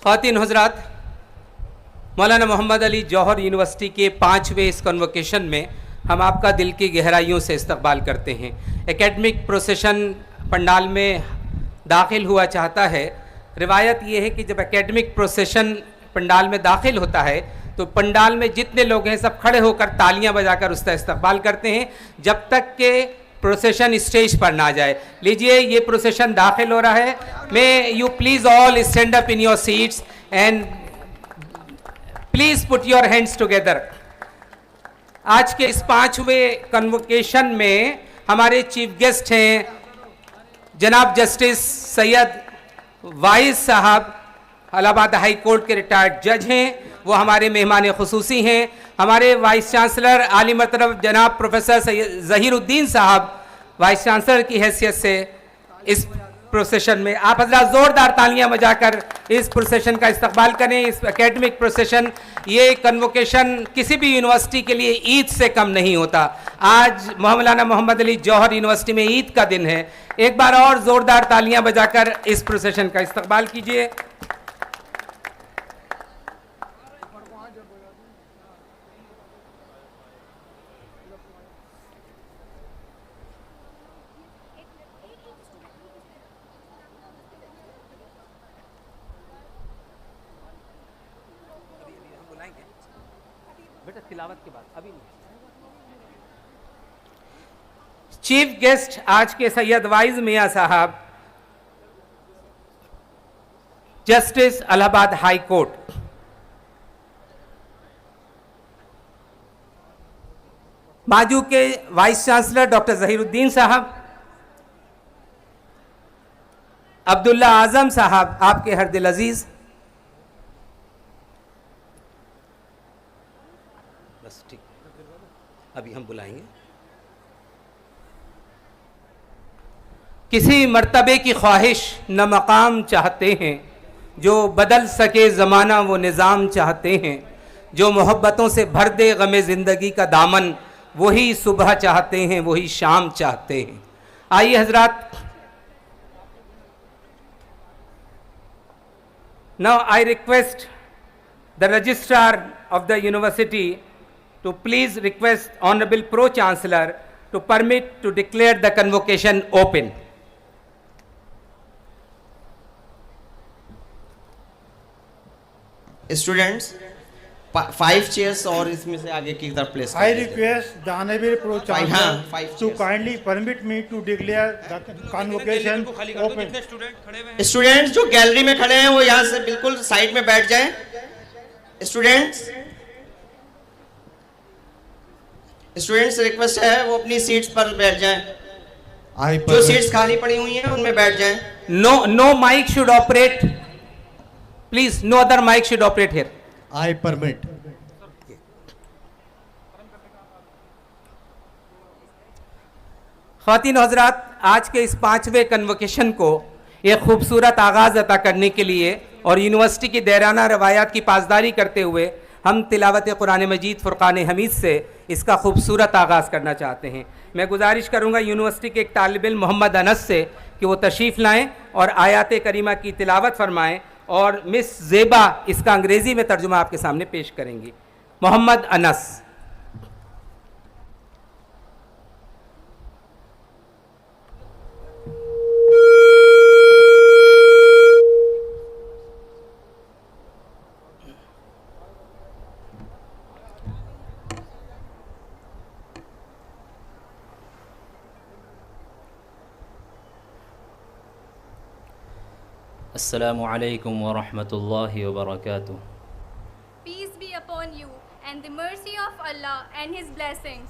ख़वातीन हज़रात, मौलाना मोहम्मद अली जौहर यूनिवर्सिटी के 5वें इस कन्वोकेशन में हम आपका दिल की गहराइयों से इस्तकबाल करते हैं। एकेडमिक प्रोसेशन पंडाल में दाखिल हुआ चाहता है। रिवायत ये है कि जब एकेडमिक प्रोसेशन पंडाल में दाखिल होता है तो पंडाल में जितने लोग हैं सब खड़े होकर तालियां बजाकर उसका इस्तकबाल करते हैं जब तक के प्रोसेशन स्टेज पर ना जाए। लीजिए, ये प्रोसेशन दाखिल हो रहा है। May you please all stand up in your seats and please put your hands together. आज के इस 5वें कन्वोकेशन में हमारे चीफ गेस्ट हैं जनाब जस्टिस सैयद वाइज साहब, इलाहाबाद हाई कोर्ट के रिटायर्ड जज हैं, वो हमारे मेहमान खुसूसी हैं। हमारे वाइस चांसलर आली मरतबा जनाब प्रोफेसर ज़हीरुद्दीन साहब वाइस चांसलर की हैसियत से इस प्रोसेशन में आप हज़रात ज़ोरदार तालियां बजाकर इस प्रोसेशन का इस्तकबाल करें। इस एकेडमिक प्रोसेशन, ये कन्वोकेशन किसी भी यूनिवर्सिटी के लिए ईद से कम नहीं होता। आज मौलाना मोहम्मद अली जौहर यूनिवर्सिटी में ईद का दिन है। एक बार और ज़ोरदार तालियां बजाकर इस प्रोसेशन का इस्तकबाल कीजिए। बेटा तिलावत के बाद अभी नहीं। चीफ गेस्ट आज के सैयद वाइज मियां साहब, जस्टिस इलाहाबाद हाई कोर्ट। माजू के वाइस चांसलर डॉक्टर ज़हीरुद्दीन साहब, अब्दुल्ला आजम साहब आपके हर दिल अजीज, बस ठीक, अभी हम बुलाएंगे। किसी मर्तबे की ख्वाहिश न मकाम चाहते हैं, जो बदल सके ज़माना वो निज़ाम चाहते हैं, जो मोहब्बतों से भर दे गमे ज़िंदगी का दामन, वही सुबह चाहते हैं वही शाम चाहते हैं। आइए हजरात, now I request the registrar of the university to please request Honorable Pro Chancellor to permit to declare the convocation open. Students, 5 chairs और इसमें से आगे की तरफ place. I request the Honorable Pro Chancellor to chairs. kindly permit me to declare the convocation open. Students जो gallery में खड़े हैं वो यहाँ से बिल्कुल साइड में बैठ जाएं। स्टूडेंट्स रिक्वेस्ट है वो अपनी सीट्स पर बैठ जाएं। जो सीट्स खाली पड़ी हुई हैं उनमें बैठ जाएं। No mic should operate. Please, no other mic should operate here. I permit. ख़वातीन हज़रात, आज के इस 5वें कन्वोकेशन को एक खूबसूरत आगाज़ अता करने के लिए और यूनिवर्सिटी की दैराना रवायात की पासदारी करते हुए हम तिलावत कुरान मजीद फ़ुरक़ान हमीद से इसका खूबसूरत आगाज़ करना चाहते हैं। मैं गुजारिश करूँगा यूनिवर्सिटी के एक तालिब इल्म मोहम्मद अनस से कि वो तशरीफ़ लाएँ और आयात करीमा की तिलावत फरमाएँ और मिस ज़ेबा इसका अंग्रेज़ी में तर्जुमा आपके सामने पेश करेंगी। Mohammad Anas. Assalamu alaikum wa rahmatullahi wa barakatuh. Peace be upon you and the mercy of Allah and His blessings.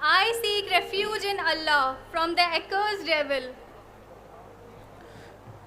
I seek refuge in Allah from the accursed devil.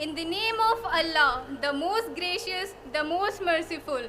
In the name of Allah, the most gracious, the most merciful.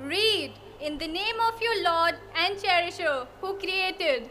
Read, in the name of your Lord and Cherisher, who created.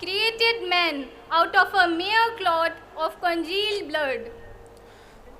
Created man out of a mere clot of congealed blood.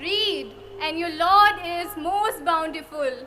Read, and your Lord is most bountiful.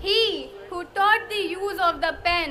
He who taught the use of the pen.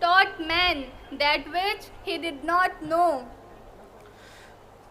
Taught man that which he did not know.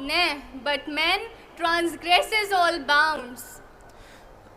Nay, but man transgresses all bounds.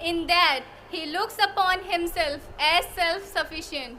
In that he looks upon himself as self-sufficient.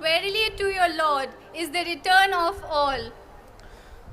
Verily to your Lord is the return of all.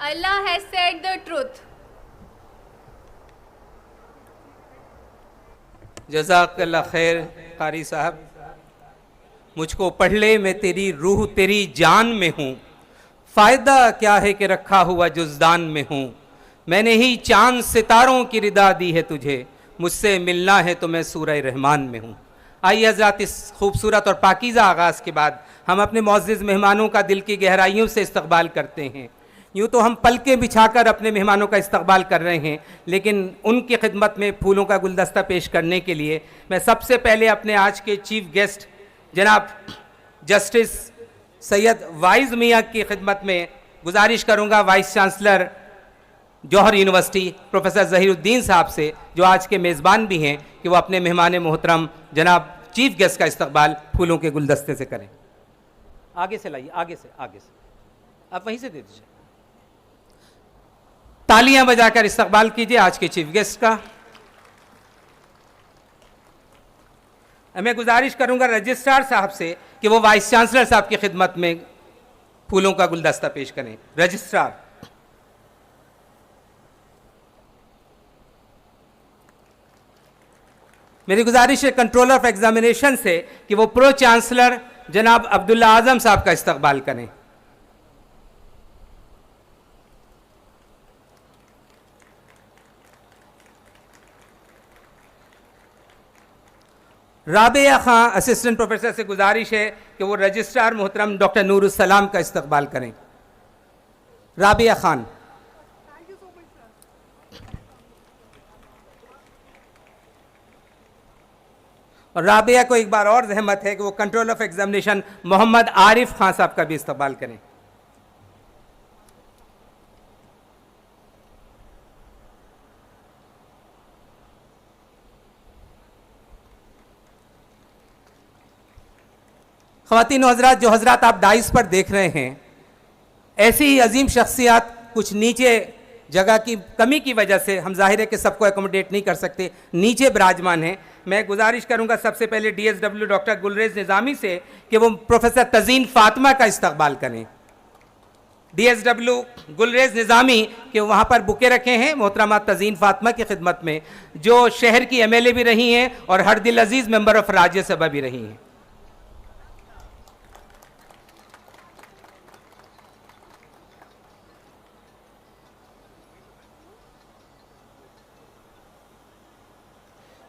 Allah has said the truth. जज़ाकल्लाह खैर कारी साहब। मुझको पढ़ ले, मैं तेरी रूह तेरी जान में हूँ, फ़ायदा क्या है कि रखा हुआ जुज़दान में हूँ। मैंने ही चांद सितारों की रिदा दी है तुझे, मुझसे मिलना है तो मैं सूरह रहमान में हूँ। आइए हज़रात, इस खूबसूरत और पाकीज़ा आगाज़ के बाद हम अपने मुअज़्ज़िज़ मेहमानों का दिल की गहराइयों से इस्तक़बाल करते हैं। यूँ तो हम पलकें बिछाकर अपने मेहमानों का इस्तक़बाल कर रहे हैं, लेकिन उनकी खिदमत में फूलों का गुलदस्ता पेश करने के लिए मैं सबसे पहले अपने आज के चीफ गेस्ट जनाब जस्टिस सैयद वाइज़ मियाँ की खिदमत में गुजारिश करूँगा वाइस चांसलर जौहर यूनिवर्सिटी प्रोफेसर ज़हीरुद्दीन साहब से, जो आज के मेज़बान भी हैं, कि वो अपने मेहमान मोहतरम जनाब चीफ गेस्ट का इस्तक़बाल फूलों के गुलदस्ते से करें। आगे से लाइए, आगे से आप वहीं से दे दीजिए। तालियां बजाकर इस्तक़बाल कीजिए आज के चीफ गेस्ट का। मैं गुजारिश करूंगा रजिस्ट्रार साहब से कि वो वाइस चांसलर साहब की खिदमत में फूलों का गुलदस्ता पेश करें। रजिस्ट्रार, मेरी गुजारिश है कंट्रोलर ऑफ एग्जामिनेशन से कि वो प्रो चांसलर जनाब अब्दुल्ला आजम साहब का इस्तक़बाल करें। राबिया खां असिस्टेंट प्रोफेसर से गुजारिश है कि वो रजिस्ट्रार मोहतरम डॉक्टर नूरुस सलाम का इस्तक़बाल करें। राबिया खान, और राबिया को एक बार और जहमत है कि वो control of examination Mohammad Arif Khan साहब का भी इस्तक़बाल करें। ख़वातीन और हज़रात, जो हज़रात आप डाइस पर देख रहे हैं, ऐसी ही अजीम शख्सियात कुछ नीचे जगह की कमी की वजह से हम ज़ाहिर है कि सबको एकोमोडेट नहीं कर सकते, नीचे विराजमान हैं। मैं गुजारिश करूंगा सबसे पहले DSW डॉक्टर गुलरेज निज़ामी से कि वो प्रोफेसर तज़ीन फ़ातिमा का इस्तक़बाल करें। DSW गुलरेज निज़ामी के वहाँ पर बुके रखे हैं मोहतरमा तज़ीन फ़ातिमा की खिदमत में, जो शहर की MLA भी रही हैं और हर दिल अजीज़ मेंबर ऑफ राज्यसभा भी रही हैं।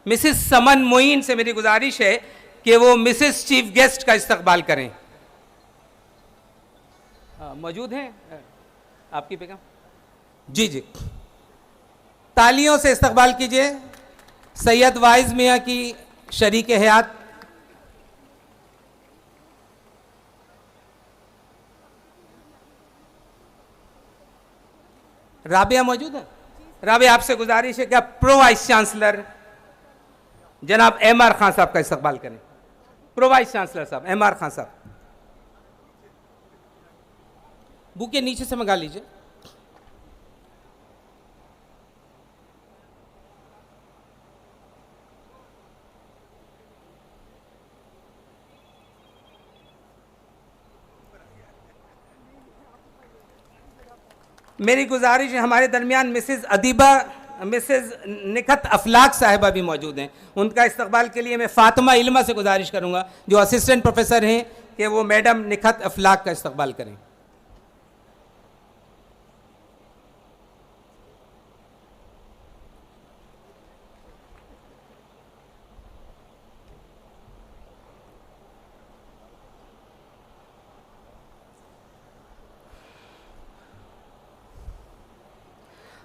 मिसिस समन मोइन से मेरी गुजारिश है कि वो मिसिस चीफ गेस्ट का इस्तक़बाल करें। मौजूद हैं आपकी बेगम? जी जी, तालियों से इस्तक़बाल कीजिए सैयद वाइज़ मियाँ की शरीक हयात। राबिया मौजूद है? राबिया, आपसे गुजारिश है कि आप प्रो वाइस चांसलर जनाब एम.आर. खान साहब का इस्तकबाल करें। प्रो वाइस चांसलर साहब एम.आर. खान साहब, बुके नीचे से मंगा लीजिए। मेरी गुजारिश है, हमारे दरमियान मिसेस निखत अफलाक साहिबा भी मौजूद हैं। उनका इस्तकबाल के लिए मैं फातिमा इल्मा से गुजारिश करूंगा जो असिस्टेंट प्रोफेसर हैं कि वो मैडम निखत अफलाक का इस्तकबाल करें।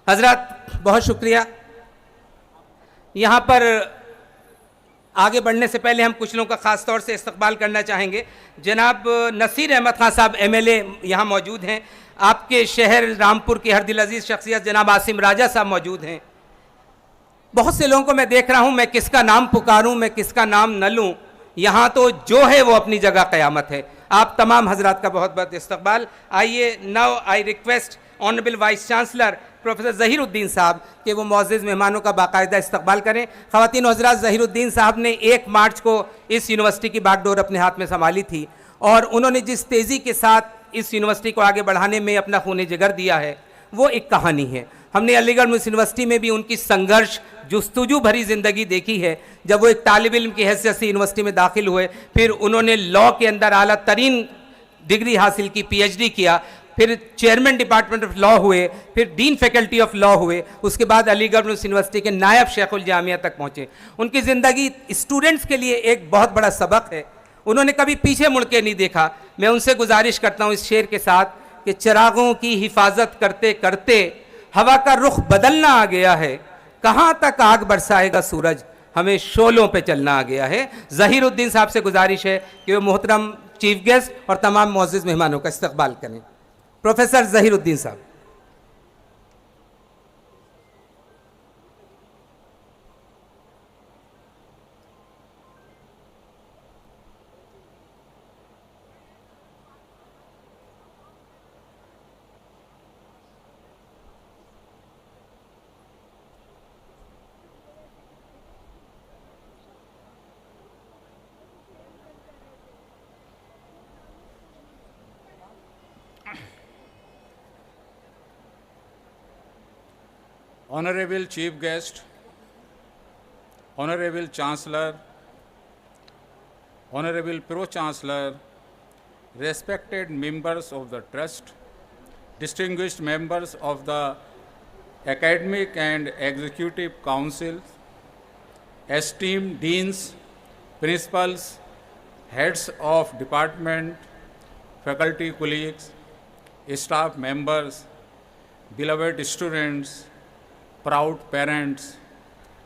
हजरत बहुत शुक्रिया। यहाँ पर आगे बढ़ने से पहले हम कुछ लोगों का ख़ास तौर से इस्तकबाल करना चाहेंगे। जनाब नसीर अहमद खान साहब एमएलए यहाँ मौजूद हैं। आपके शहर रामपुर के हरदिल अजीज़ शख्सियत जनाब आसिम राजा साहब मौजूद हैं। बहुत से लोगों को मैं देख रहा हूँ, मैं किसका नाम पुकारूँ, मैं किसका नाम न लूँ। यहाँ तो जो है वो अपनी जगह क़यामत है। आप तमाम हजरात का बहुत बहुत इस्तकबाल। आइए, now I request honourable vice chancellor professor Zahiruddin साहब कि वो मुअज़्ज़िज़ मेहमानों का बाकायदा इस्तकबाल करें। ख़वातीन हज़रात, ज़हीरुद्दीन साहब ने 1 मार्च को इस यूनिवर्सिटी की बागडोर अपने हाथ में संभाली थी और उन्होंने जिस तेज़ी के साथ इस यूनिवर्सिटी को आगे बढ़ाने में अपना खून जिगर दिया है वो एक कहानी है। हमने अलीगढ़ मुस्लिम यूनिवर्सिटी में भी उनकी संघर्ष जुस्तजू भरी ज़िंदगी देखी है। जब वो एक तालिब इल्म की हैसियत से यूनिवर्सिटी में दाखिल हुए, फिर उन्होंने लॉ के अंदर आला तरीन डिग्री हासिल की, PhD किया, फिर चेयरमैन डिपार्टमेंट ऑफ लॉ हुए, फिर डीन फैकल्टी ऑफ लॉ हुए, उसके बाद अलीगढ़ मुस्लिम यूनिवर्सिटी के नायब शेखुल जामिया तक पहुँचे। उनकी ज़िंदगी स्टूडेंट्स के लिए एक बहुत बड़ा सबक है। उन्होंने कभी पीछे मुड़ के नहीं देखा। मैं उनसे गुजारिश करता हूँ इस शेर के साथ कि चिरागों की हिफाजत करते करते हवा का रुख बदलना आ गया है, कहाँ तक आग बरसाएगा सूरज, हमें शोलों पे चलना आ गया है। ज़हीरुद्दीन साहब से गुजारिश है कि वो मोहतरम चीफ गेस्ट और तमाम मुअज़्ज़िज़ मेहमानों का इस्तकबाल करें। प्रोफेसर ज़हीरुद्दीन साहब। Honorable Chief Guest, Honorable Chancellor, Honorable Pro-Chancellor, respected members of the Trust, distinguished members of the Academic and Executive Council, esteemed deans, principals, heads of department, faculty colleagues, staff members, beloved students, proud parents,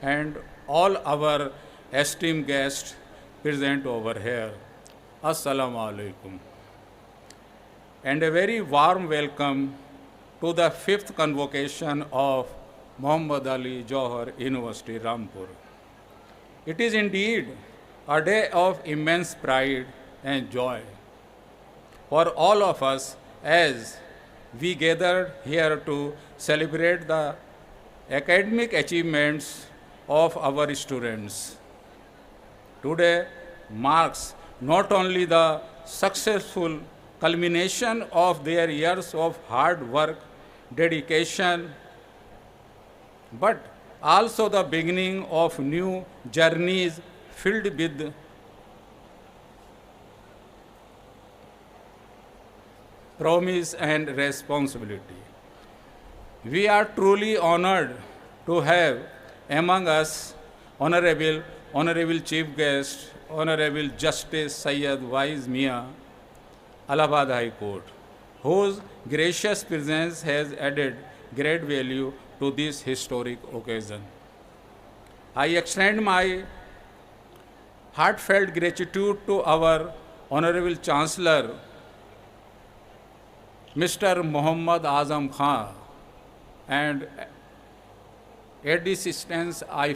and all our esteemed guests present over here. Assalamu alaikum. And a very warm welcome to the 5th convocation of Muhammad Ali Johar University, Rampur. It is indeed a day of immense pride and joy for all of us as we gathered here to celebrate the academic achievements of our students. Today marks not only the successful culmination of their years of hard work, dedication, but also the beginning of new journeys filled with promise and responsibility. We are truly honored to have among us Honorable Chief Guest, Honorable Justice Syed Wais Mia, Allahabad High Court, whose gracious presence has added great value to this historic occasion. I extend my heartfelt gratitude to our Honorable Chancellor, Mr. Muhammad Azam Khan, and at this instance I